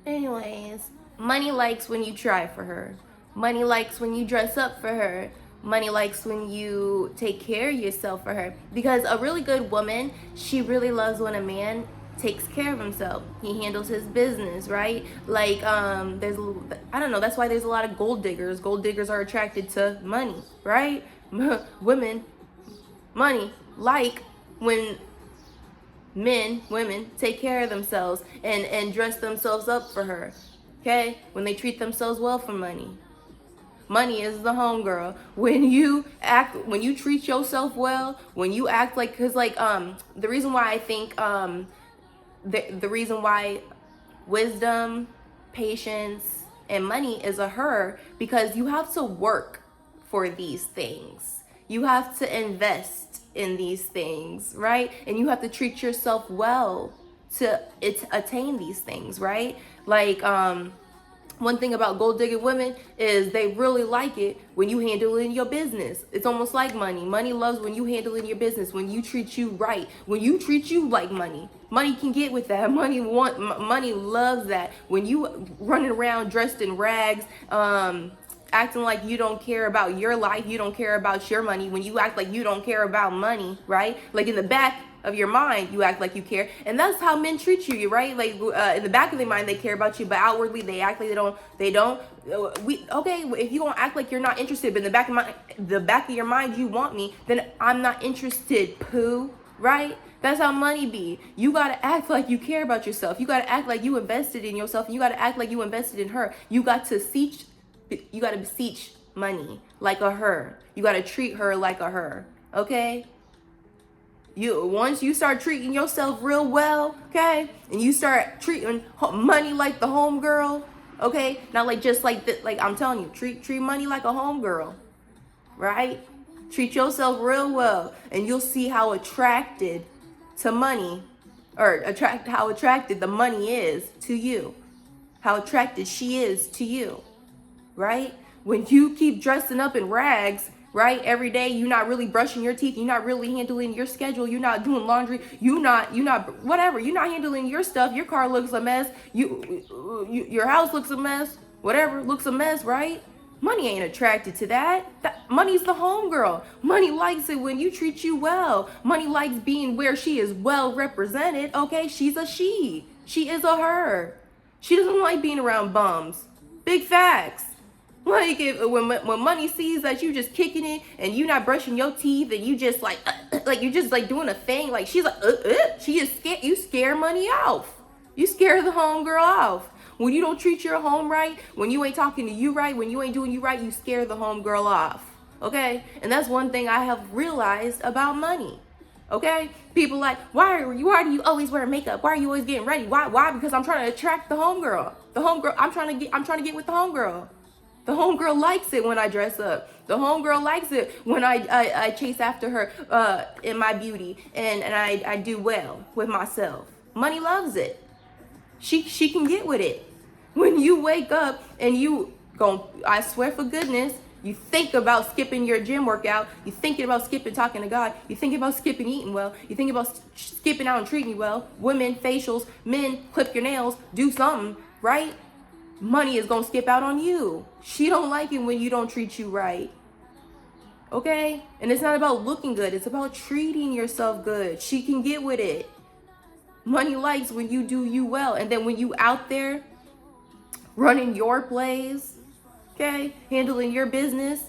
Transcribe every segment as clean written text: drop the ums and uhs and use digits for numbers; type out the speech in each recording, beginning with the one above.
Anyways, money likes when you try for her. Money likes when you dress up for her. Money likes when you take care of yourself for her. Because a really good woman, she really loves when a man takes care of himself. He handles his business, right? Like, there's, I don't know, that's why there's a lot of gold diggers. Gold diggers are attracted to money, right? Women, money, like when women take care of themselves and dress themselves up for her. Okay? When they treat themselves well for money. Money is the homegirl. When you treat yourself well, when you act like, cause like the reason why I think the reason why wisdom, patience, and money is a her, because you have to work for these things. You have to invest in these things, right? And you have to treat yourself well to attain these things, right? Like one thing about gold digging women is they really like it when you handle it in your business. It's almost like money. Money loves when you handle it in your business, when you treat you right, when you treat you like money. Money can get with that. Money loves that. When you running around dressed in rags, acting like you don't care about your life, you don't care about your money, when you act like you don't care about money, right? Like in the back of your mind, you act like you care, and that's how men treat you, right? Like in the back of their mind, they care about you, but outwardly they act like they don't. Okay, if you gonna act like you're not interested, but in the back of your mind, you want me, then I'm not interested, poo, right? That's how money be. You gotta act like you care about yourself. You gotta act like you invested in yourself, and you gotta act like you invested in her. You got to beseech money like a her. You gotta treat her like a her. Okay? Once you start treating yourself real well, okay, and you start treating money like the homegirl, okay, not like just like that. Like I'm telling you, treat money like a homegirl, right? Treat yourself real well, and you'll see how attracted to money, or how attracted the money is to you, how attracted she is to you, right? When you keep dressing up in rags, right, every day, you're not really brushing your teeth, you're not really handling your schedule, you're not doing laundry, you're not whatever, you're not handling your stuff, your car looks a mess, your house looks a mess, whatever looks a mess, right? Money ain't attracted to that. Money's the homegirl. Money likes it when you treat you well. Money likes being where she is well represented. Okay, she's a she. She is a her. She doesn't like being around bums. Big facts. Like when money sees that you just kicking it and you not brushing your teeth and you just like you just like doing a thing, like she's like she is scared. You scare money off. You scare the homegirl off. When you don't treat your home right, when you ain't talking to you right, when you ain't doing you right, you scare the homegirl off. Okay? And that's one thing I have realized about money. Okay? People like, why do you always wear makeup? Why are you always getting ready? Why? Because I'm trying to attract the homegirl. The homegirl, I'm trying to get with the homegirl. The homegirl likes it when I dress up. The homegirl likes it when I chase after her in my beauty and I do well with myself. Money loves it. She can get with it. When you wake up and I swear for goodness, you think about skipping your gym workout, you thinking about skipping talking to God, you thinking about skipping eating well, you thinking about skipping out and treating you well. Women, facials, men, clip your nails, do something, right? Money is gonna skip out on you. She don't like it when you don't treat you right. Okay? And it's not about looking good, it's about treating yourself good. She can get with it. Money likes when you do you well. And then when you out there running your plays, okay, handling your business,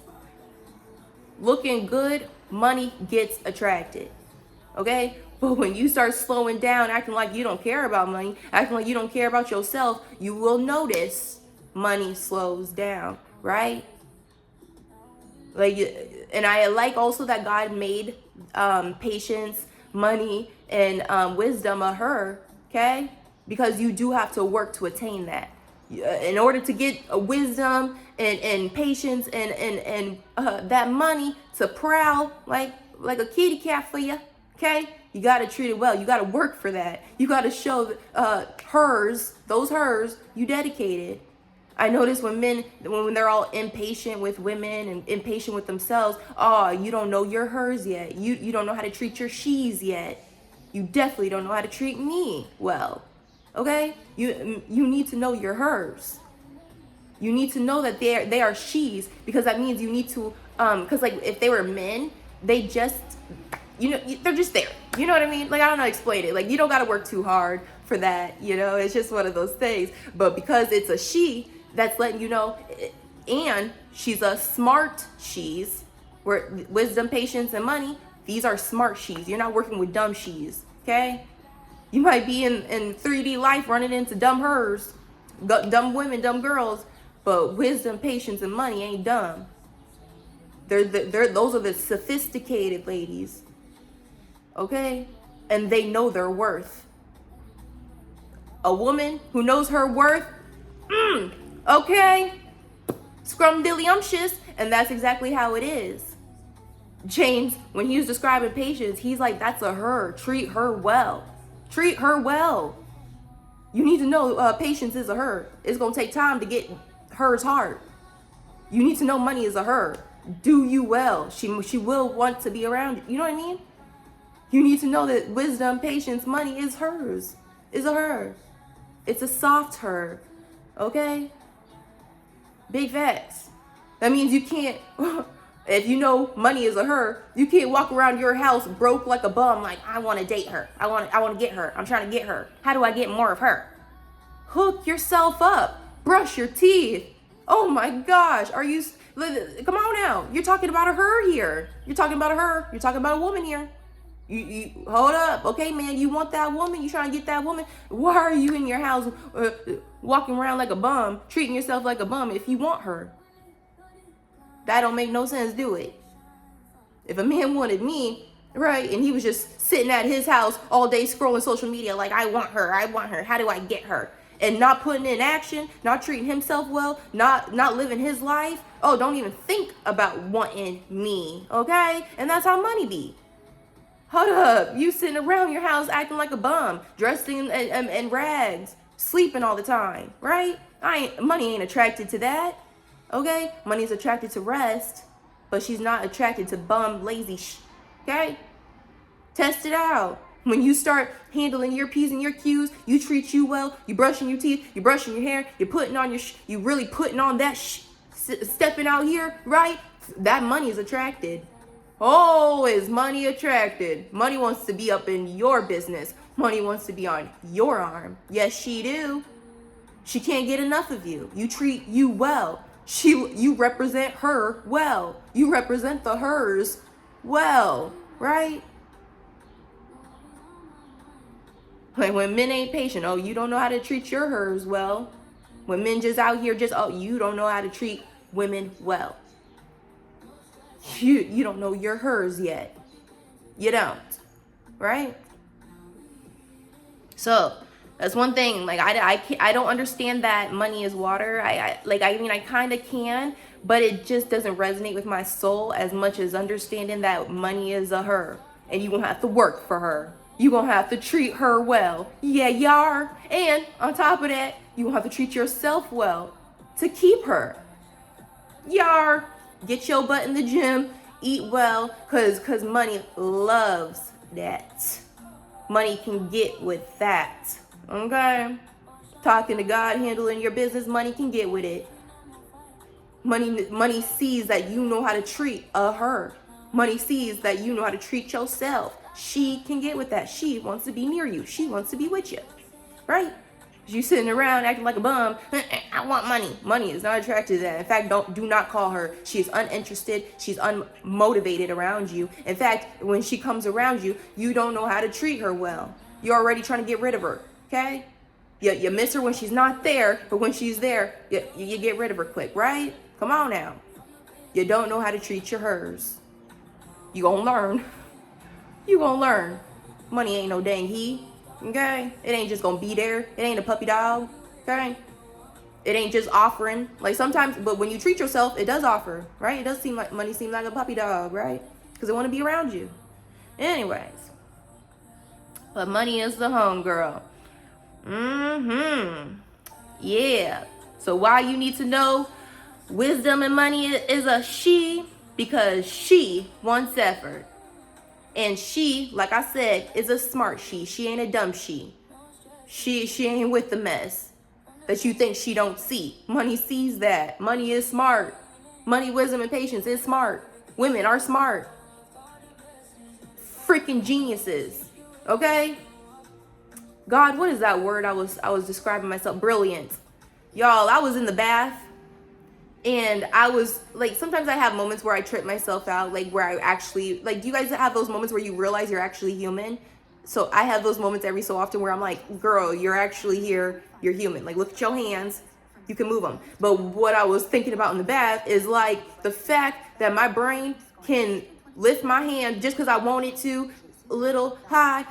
looking good, money gets attracted. Okay? But when you start slowing down, acting like you don't care about money, acting like you don't care about yourself, you will notice money slows down, right? Like, and I like also that God made patience, money, and wisdom a her, okay? Because you do have to work to attain that. In order to get a wisdom and patience and that money to prowl like a kitty cat for you, okay? You got to treat it well. You got to work for that. You got to show those hers, you dedicated. I notice when they're all impatient with women and impatient with themselves, oh, you don't know your hers yet. You don't know how to treat your she's yet. You definitely don't know how to treat me well. Okay? You need to know you're hers. You need to know that they are she's, because that means you need to because like if they were men, they just, you know, they're just there. You know what I mean? Like, I don't know how to explain it. Like, you don't got to work too hard for that. You know, it's just one of those things. But because it's a she, that's letting you know, and she's a smart she's, where wisdom, patience, and money, these are smart she's. You're not working with dumb she's. Okay? You might be in 3D life running into dumb hers, dumb women, dumb girls, but wisdom, patience, and money ain't dumb. Those are the sophisticated ladies. Okay? And they know their worth. A woman who knows her worth, okay, scrumdiddlyumptious, and that's exactly how it is. James, when he was describing patience, he's like, that's a her. Treat her well. Treat her well. You need to know patience is a her. It's going to take time to get her's heart. You need to know money is a her. Do you well. She will want to be around you. You know what I mean? You need to know that wisdom, patience, money is hers. Is a her. It's a soft her. Okay? Big facts. That means you can't, if you know money is a her, you can't walk around your house broke like a bum, like, I want to date her. I want to get her. I'm trying to get her. How do I get more of her? Hook yourself up. Brush your teeth. Oh my gosh. Come on now. You're talking about a her here. You're talking about a her. You're talking about a woman here. You hold up. Okay, man, you want that woman? You trying to get that woman? Why are you in your house walking around like a bum, treating yourself like a bum if you want her? That don't make no sense, do it? If a man wanted me, right, and he was just sitting at his house all day scrolling social media like, I want her, how do I get her? And not putting in action, not treating himself well, not living his life. Oh, don't even think about wanting me, okay? And that's how money be. Hold up, you sitting around your house acting like a bum, dressed in rags, sleeping all the time, right? Money ain't attracted to that, okay? Money's attracted to rest, but she's not attracted to bum, lazy okay? Test it out. When you start handling your P's and your Q's, you treat you well, you brushing your teeth, you brushing your hair, you're putting on you really putting on that stepping out here, right? That money is attracted. Oh, is money attracted? Money wants to be up in your business. Money wants to be on your arm. Yes, she do. She can't get enough of you. You treat you well. You represent her well. You represent the hers well, right? Like when men ain't patient, oh, you don't know how to treat your hers well. When men just out here oh, you don't know how to treat women well. You don't know your hers yet. You don't, right? So that's one thing. Like I don't understand that money is water. I kind of can, but it just doesn't resonate with my soul as much as understanding that money is a her, and you gonna have to work for her. You gonna have to treat her well. Yeah, you are. And on top of that, you gonna have to treat yourself well to keep her. Yar. Get your butt in the gym, eat well, cause money loves that. Money can get with that. Okay? Talking to God, handling your business, money can get with it. Money sees that you know how to treat her. Money sees that you know how to treat yourself. She can get with that. She wants to be near you. She wants to be with you. Right? You sitting around acting like a bum. I want money. Money is not attracted to that. In fact, do not call her. She is uninterested. She's unmotivated around you. In fact, when she comes around you, you don't know how to treat her well. You're already trying to get rid of her. Okay? You miss her when she's not there, but when she's there, you get rid of her quick, right? Come on now. You don't know how to treat your hers. You gonna learn. You gonna learn. Money ain't no dang he. Okay? It ain't just gonna be there. It ain't a puppy dog. Okay? It ain't just offering. Like sometimes, but when you treat yourself, it does offer, right? It does seem like money seems like a puppy dog, right? Because it want to be around you. Anyways. But money is the homegirl. Yeah. So why you need to know wisdom and money is a she? Because she wants effort. And she, like I said, is a smart she. She ain't a dumb she. She ain't with the mess that you think she don't see. Money sees that. Money is smart. Money, wisdom, and patience is smart. Women are smart. Freaking geniuses. Okay? God, what is that word I was describing myself? Brilliant. Y'all, I was in the bath and I was like, sometimes I have moments where I trip myself out, like where I actually, like, do you guys have those moments where you realize you're actually human? So I have those moments every so often where I'm like, girl, you're actually here. You're human. Like, look at your hands. You can move them. But what I was thinking about in the bath is like the fact that my brain can lift my hand just because I wanted to, a little high,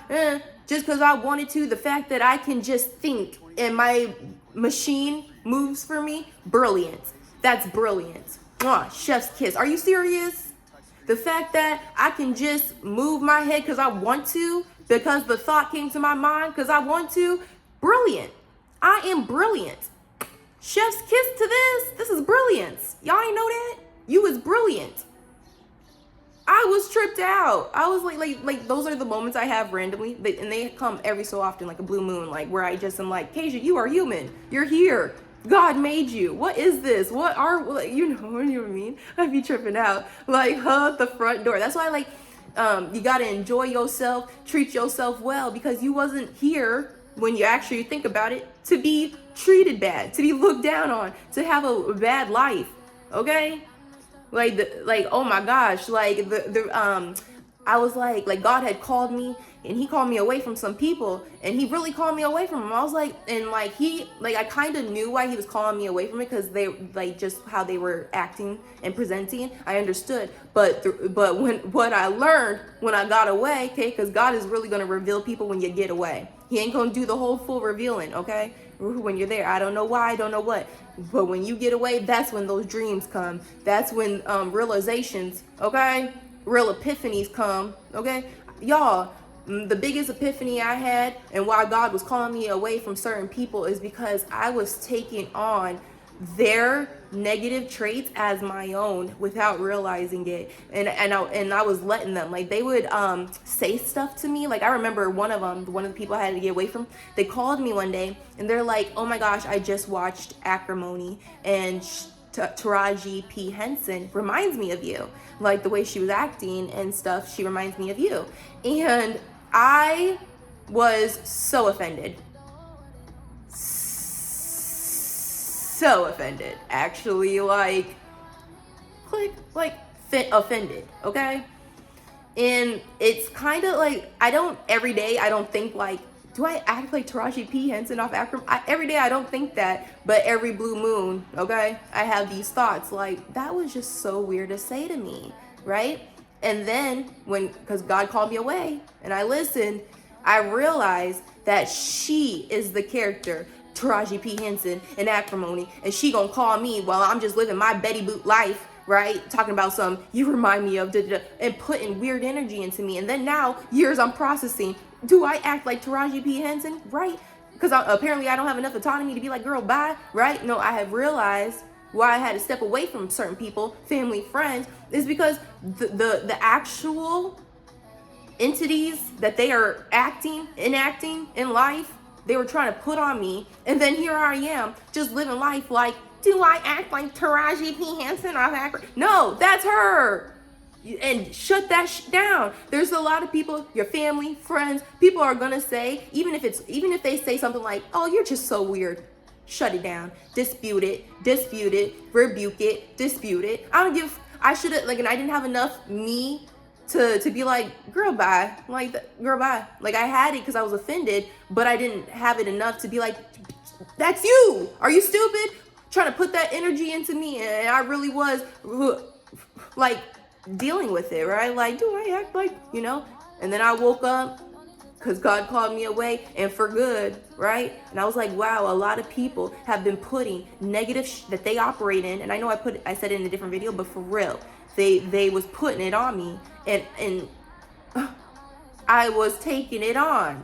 just because I wanted to. The fact that I can just think and my machine moves for me, brilliant. That's brilliant. Mwah, chef's kiss. Are you serious? The fact that I can just move my head because I want to, because the thought came to my mind because I want to, brilliant. I am brilliant. Chef's kiss to this. This is brilliance. Y'all ain't know that? You was brilliant. I was tripped out. I was like those are the moments I have randomly, and they come every so often, like a blue moon, like where I just am like, Kasia, you are human. You're here. God made you. What is this? What are, like, you know what I mean? I'd be tripping out. Like, the front door. That's why, like, you gotta enjoy yourself, treat yourself well, because you wasn't here, when you actually think about it, to be treated bad, to be looked down on, to have a bad life. Okay? Like oh my gosh, like I was like God had called me, and he called me away from some people, and he really called me away from them. I was like, and like I kind of knew why he was calling me away from it, because they, like, just how they were acting and presenting, I understood. But what I learned when I got away, okay, because God is really going to reveal people when you get away. He ain't going to do the whole full revealing, okay, when you're there. I don't know why, I don't know what, but when you get away, that's when those dreams come. That's when realizations, okay, real epiphanies come, okay? Y'all, the biggest epiphany I had, and why God was calling me away from certain people, is because I was taking on their negative traits as my own without realizing it, and I was letting them, like, they would say stuff to me. Like, I remember one of the people I had to get away from, they called me one day and they're like, oh my gosh, I just watched Acrimony, and Taraji P. Henson reminds me of you. Like, the way she was acting and stuff, she reminds me of you. And I was so offended. So offended. Actually, like, offended, okay? And it's kind of like, every day I don't think like, do I act like Taraji P. Henson off Acrimony? Every day I don't think that, but every blue moon, okay, I have these thoughts like, that was just so weird to say to me, right? And then because God called me away and I listened, I realized that she is the character, Taraji P. Henson, in Acrimony, and she gonna call me while I'm just living my Betty Boot life, right? Talking about some, you remind me of, and putting weird energy into me. And then now, years I'm processing, do I act like Taraji P. Henson, right? Because apparently I don't have enough autonomy to be like, girl, bye, right? No, I have realized why I had to step away from certain people, family, friends, is because the actual entities that they are enacting in life, they were trying to put on me. And then here I am, just living life like, do I act like Taraji P. Henson? No, that's her. And shut that down. There's a lot of people, your family, friends, people are gonna say, even if they say something like, oh, you're just so weird, shut it down, dispute it, rebuke it, dispute it. I should have, like, and I didn't have enough me to be like, girl, bye. Like, girl, bye. Like, I had it because I was offended, but I didn't have it enough to be like, that's you. Are you stupid? Trying to put that energy into me. And I really was, like, dealing with it, right? Like, do I act like, you know? And then I woke up because God called me away, and for good, right? And I was like, wow, a lot of people have been putting negative that they operate in. And I know I said it in a different video, but for real, they was putting it on me, and I was taking it on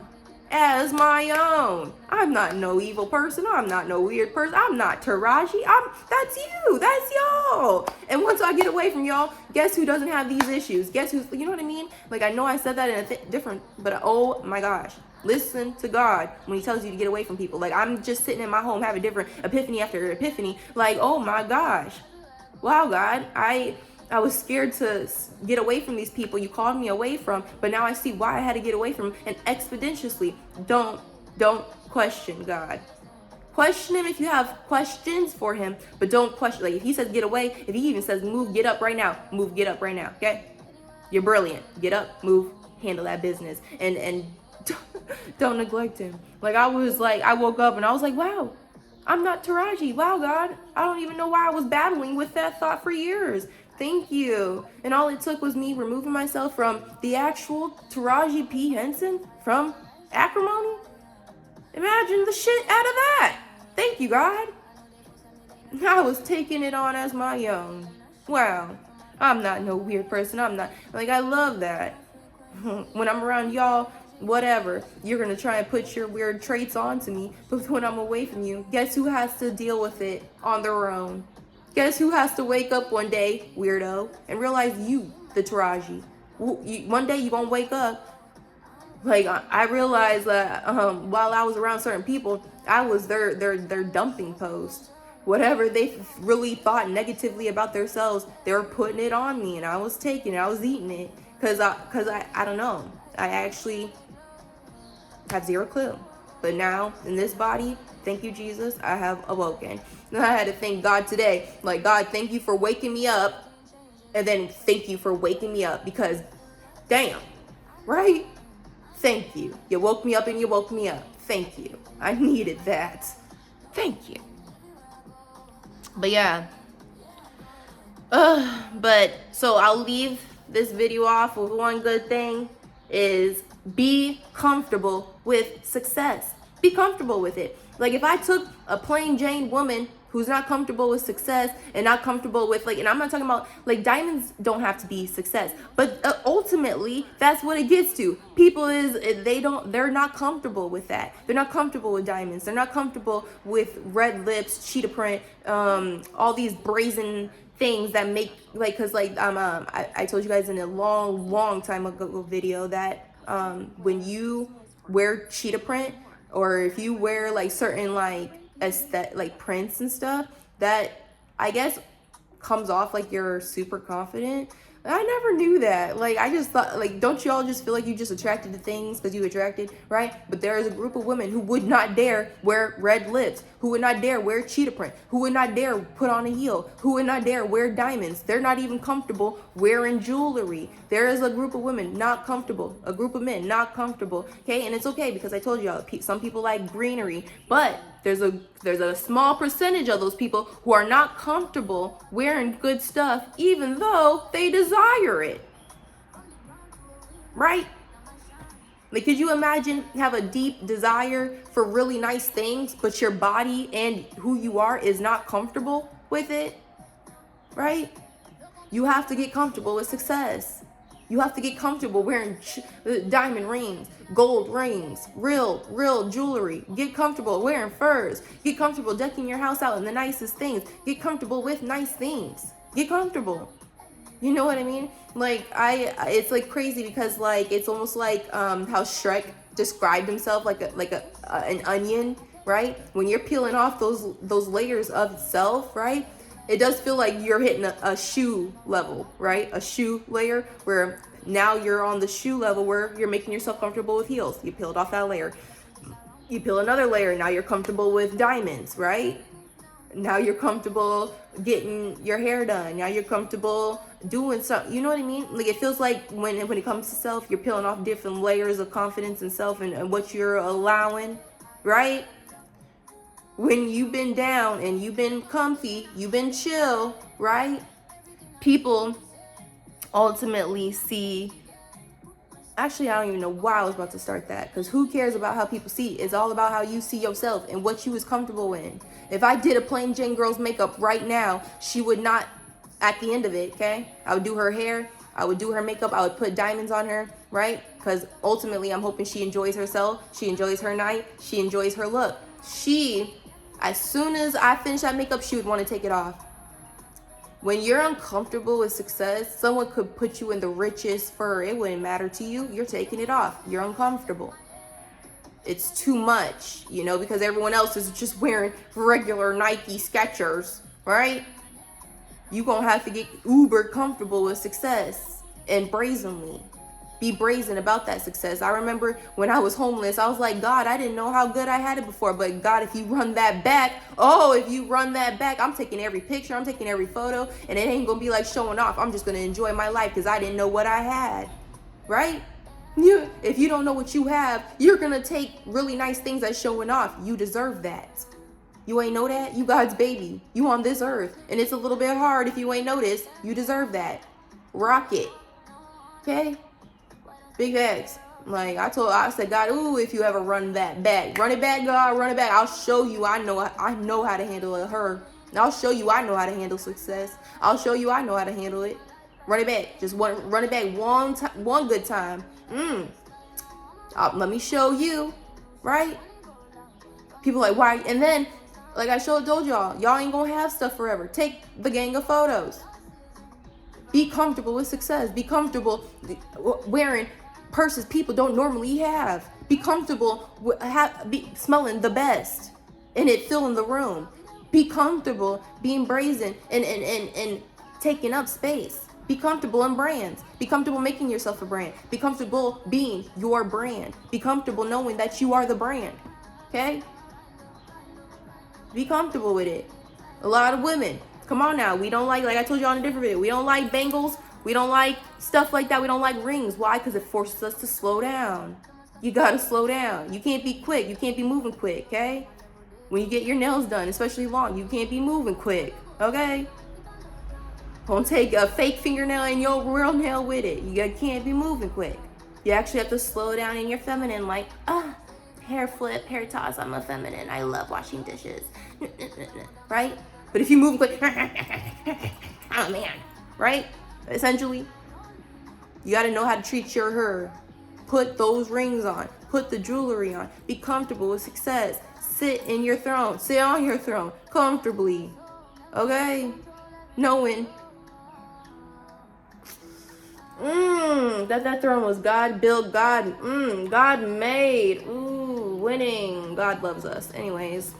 as my own. I'm not no evil person. I'm not no weird person. I'm not Taraji. That's you. That's y'all. And once I get away from y'all, guess who doesn't have these issues? Guess who's, you know what I mean? Like, I know I said that in a different, but oh my gosh, Listen to God when he tells you to get away from people. Like, I'm just sitting in my home having different epiphany after epiphany. Like, oh my gosh. Wow, God, I was scared to get away from these people you called me away from, but now I see why I had to get away from them. And expeditiously, don't question God. Question him if you have questions for him, but don't question. Like, if he says get away, if he even says move, get up right now, move, get up right now. Okay, you're brilliant. Get up, move, handle that business, and don't neglect him. Like, I woke up and I was like, wow, I'm not Taraji. Wow, God, I don't even know why I was battling with that thought for years. Thank you. And all it took was me removing myself from the actual Taraji P. Henson from acrimony. Imagine the shit out of that. Thank you, God. I was taking it on as my own. Wow. I'm not no weird person. I'm not. Like, I love that. When I'm around y'all, whatever, you're going to try and put your weird traits onto me. But when I'm away from you, guess who has to deal with it on their own? Guess who has to wake up one day, weirdo, and realize you, the Taraji. One day you're going to wake up. Like, I realized that while I was around certain people, I was their dumping post. Whatever they really thought negatively about themselves, they were putting it on me, and I was taking it, I was eating it, cause I don't know, I actually have zero clue. But now in this body, thank you, Jesus, I have awoken. And I had to thank God today, like, God, thank you for waking me up, and then thank you for waking me up, because damn, right? Thank you. You woke me up and you woke me up. Thank you. I needed that. Thank you. But yeah. But so I'll leave this video off with one good thing is be comfortable with success. Be comfortable with it. Like, if I took a plain Jane woman who's not comfortable with success and not comfortable with, like, and I'm not talking about, like, diamonds don't have to be success, but ultimately that's what it gets to. People they're not comfortable with that. They're not comfortable with diamonds. They're not comfortable with red lips, cheetah print, all these brazen things that make, like, cause like I told you guys in a long time ago video that when you wear cheetah print, or if you wear like certain like aesthetic, like prints and stuff, that I guess comes off like you're super confident. I never knew that. Like, I just thought, like, don't y'all just feel like you just attracted to things because you attracted, right? But there is a group of women who would not dare wear red lips, who would not dare wear cheetah print, who would not dare put on a heel, who would not dare wear diamonds. They're not even comfortable wearing jewelry. There is a group of women not comfortable, a group of men not comfortable, okay? And it's okay, because I told y'all, some people like greenery, but there's a small percentage of those people who are not comfortable wearing good stuff, even though they desire it. Right? Like, could you imagine have a deep desire for really nice things, but your body and who you are is not comfortable with it? Right? You have to get comfortable with success. You have to get comfortable wearing diamond rings, gold rings, real jewelry. Get comfortable wearing furs. Get comfortable decking your house out in the nicest things. Get comfortable with nice things. Get comfortable. You know what I mean? Like, it's like crazy, because like it's almost like how Shrek described himself, like an onion, right? When you're peeling off those layers of self, right? It does feel like you're hitting a shoe level, right? A shoe layer, where now you're on the shoe level where you're making yourself comfortable with heels. You peeled off that layer. You peel another layer. Now you're comfortable with diamonds, right? Now you're comfortable getting your hair done. Now you're comfortable doing something. You know what I mean? Like, it feels like when it comes to self, you're peeling off different layers of confidence and self and what you're allowing, right? When you've been down and you've been comfy, you've been chill, right? People ultimately see, actually, I don't even know why I was about to start that, because who cares about how people see? It's all about how you see yourself and what you was comfortable in. If I did a plain Jane girl's makeup right now, she would not, at the end of it, okay? I would do her hair, I would do her makeup, I would put diamonds on her, right? Because ultimately, I'm hoping she enjoys herself, she enjoys her night, she enjoys her look. As soon as I finish that makeup, she would want to take it off. When you're uncomfortable with success, someone could put you in the richest fur. It wouldn't matter to you. You're taking it off. You're uncomfortable. It's too much, you know, because everyone else is just wearing regular Nike Skechers, right? You're going to have to get uber comfortable with success and brazenly. Be brazen about that success. I remember when I was homeless, I was like, God, I didn't know how good I had it before. But God, if you run that back, I'm taking every picture, I'm taking every photo, and it ain't going to be like showing off. I'm just going to enjoy my life because I didn't know what I had, right? If you don't know what you have, you're going to take really nice things as showing off. You deserve that. You ain't know that? You God's baby. You on this earth. And it's a little bit hard if you ain't noticed. You deserve that. Rock it. Okay? Big X. Like I said, God, ooh, if you ever run that back. Run it back, God, run it back. I'll show you I know how to handle her. I'll show you I know how to handle success. I'll show you I know how to handle it. Run it back. Just run it back one good time. Let me show you. Right? People like, why? And then, like I told y'all ain't gonna have stuff forever. Take the gang of photos. Be comfortable with success. Be comfortable wearing purses people don't normally have. Be comfortable smelling the best and it filling the room. Be comfortable being brazen and taking up space. Be comfortable in brands. Be comfortable making yourself a brand. Be comfortable being your brand. Be comfortable knowing that you are the brand. Okay? Be comfortable with it. A lot of women, come on now. We don't like I told you on a different video, we don't like bangles. We don't like stuff like that. We don't like rings. Why? Because it forces us to slow down. You got to slow down. You can't be quick. You can't be moving quick, okay? When you get your nails done, especially long, you can't be moving quick, okay? Don't take a fake fingernail and your real nail with it. You can't be moving quick. You actually have to slow down in your feminine, like, hair flip, hair toss, I'm a feminine. I love washing dishes, right? But if you move quick, oh man, right? Essentially, you got to know how to treat your her. Put those rings on. Put the jewelry on. Be comfortable with success. Sit in your throne. Sit on your throne comfortably. Okay? Knowing that throne was God built, God made. Ooh, winning. God loves us. Anyways,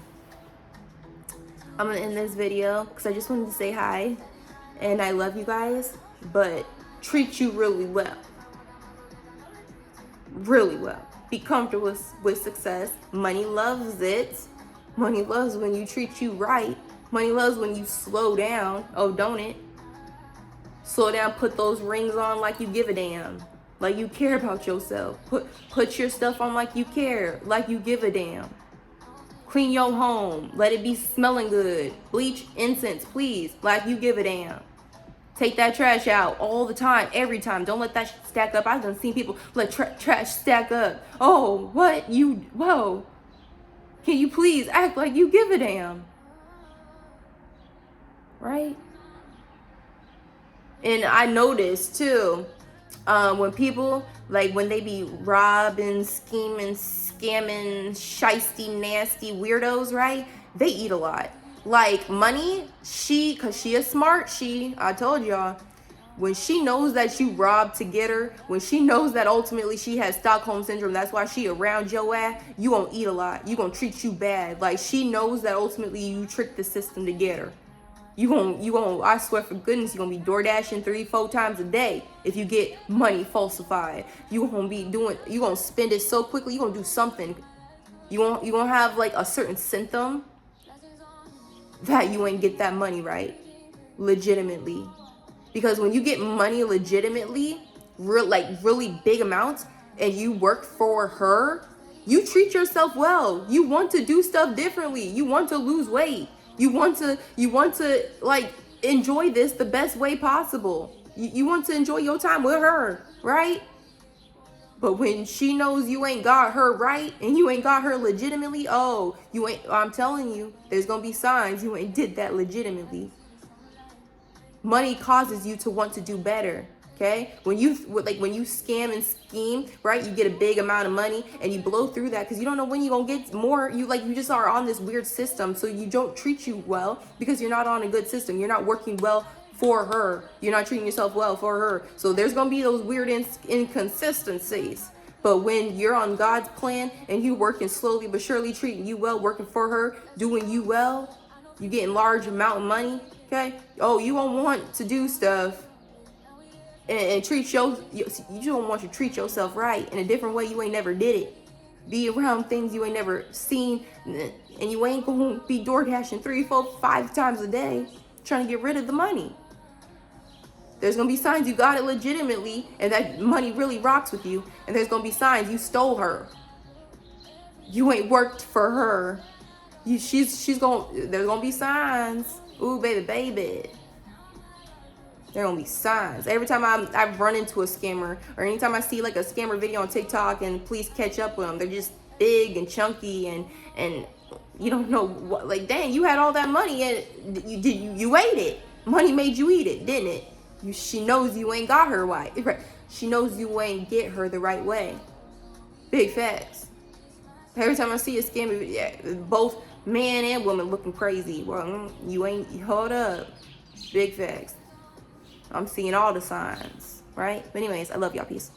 I'm going to end this video because I just wanted to say hi. And I love you guys. But treat you really well. Really well. Be comfortable with success. Money loves it. Money loves when you treat you right. Money loves when you slow down. Oh, don't it? Slow down. Put those rings on like you give a damn. Like you care about yourself. Put your stuff on like you care. Like you give a damn. Clean your home. Let it be smelling good. Bleach, incense, please. Like you give a damn. Take that trash out all the time, every time. Don't let that stack up. I've done seen people let trash stack up. Oh, what? Whoa. Can you please act like you give a damn? Right? And I noticed too, when people, when they be robbing, scheming, scamming, shisty, nasty weirdos, right? They eat a lot. Like money, cause she is smart, I told y'all, when she knows that you robbed to get her, when she knows that ultimately she has Stockholm syndrome, that's why she around your ass, you gonna eat a lot. You gonna treat you bad. Like she knows that ultimately you tricked the system to get her. You gonna, I swear for goodness, you're gonna be door dashing 3-4 times a day if you get money falsified. You gonna spend it so quickly, you gonna do something. You gonna have like a certain symptom that you ain't get that money right legitimately. Because when you get money legitimately, really big amounts, and you work for her, you treat yourself well. You want to do stuff differently. You want to lose weight. You want to like enjoy this the best way possible. You want to enjoy your time with her, right? But when she knows you ain't got her right and you ain't got her legitimately, I'm telling you, there's gonna be signs you ain't did that legitimately. Money causes you to want to do better. Okay, when you scam and scheme, right? You get a big amount of money and you blow through that because you don't know when you're gonna get more. You just are on this weird system, so you don't treat you well because you're not on a good system. You're not working well for her. You're not treating yourself well for her. So there's gonna be those weird inconsistencies. But when you're on God's plan and you working slowly but surely, treating you well, working for her, doing you well, you getting large amount of money, okay? Oh, you won't want to do stuff and treat you don't want to treat yourself right in a different way you ain't never did it. Be around things you ain't never seen, and you ain't gonna be door dashing 3, 4, 5 times a day trying to get rid of the money. There's gonna be signs you got it legitimately and that money really rocks with you, and there's gonna be signs you stole her. You ain't worked for her. There's gonna be signs. Ooh, baby. There gonna be signs. Every time I've run into a scammer, or anytime I see like a scammer video on TikTok, and please catch up with them. They're just big and chunky, and you don't know what. Like, dang, you had all that money and you ate it. Money made you eat it, didn't it? She knows you ain't got her right. She knows you ain't get her the right way. Big facts. Every time I see a scammer, yeah, both man and woman looking crazy. Well, you ain't. Hold up. Big facts. I'm seeing all the signs, right? But anyways, I love y'all. Peace.